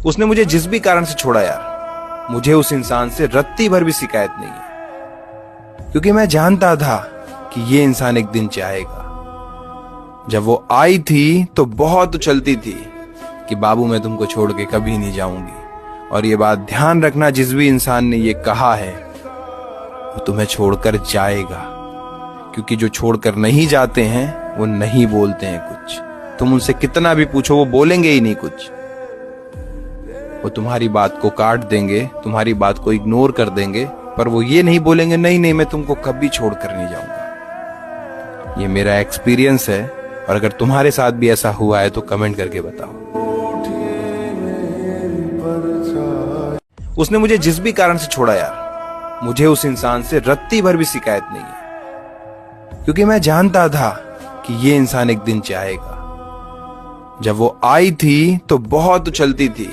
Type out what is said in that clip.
उसने मुझे जिस भी कारण से छोड़ा यार, मुझे उस इंसान से रत्ती भर भी शिकायत नहीं है, क्योंकि मैं जानता था कि ये इंसान एक दिन चाहेगा। जब वो आई थी तो बहुत उछलती थी कि बाबू मैं तुमको छोड़ के कभी नहीं जाऊंगी। और ये बात ध्यान रखना, जिस भी इंसान ने ये कहा है वो तुम्हें छोड़कर जाएगा, क्योंकि जो छोड़कर नहीं जाते हैं वो नहीं बोलते हैं कुछ। तुम उनसे कितना भी पूछो वो बोलेंगे ही नहीं कुछ। वो तुम्हारी बात को काट देंगे, तुम्हारी बात को इग्नोर कर देंगे, पर वो ये नहीं बोलेंगे नहीं नहीं मैं तुमको कभी छोड़कर नहीं जाऊंगा। ये मेरा एक्सपीरियंस है, और अगर तुम्हारे साथ भी ऐसा हुआ है तो कमेंट करके बताओ। उसने मुझे जिस भी कारण से छोड़ा यार, मुझे उस इंसान से रत्ती भर भी शिकायत नहीं है, क्योंकि मैं जानता था कि ये इंसान एक दिन चाहेगा। जब वो आई थी तो बहुत उछलती थी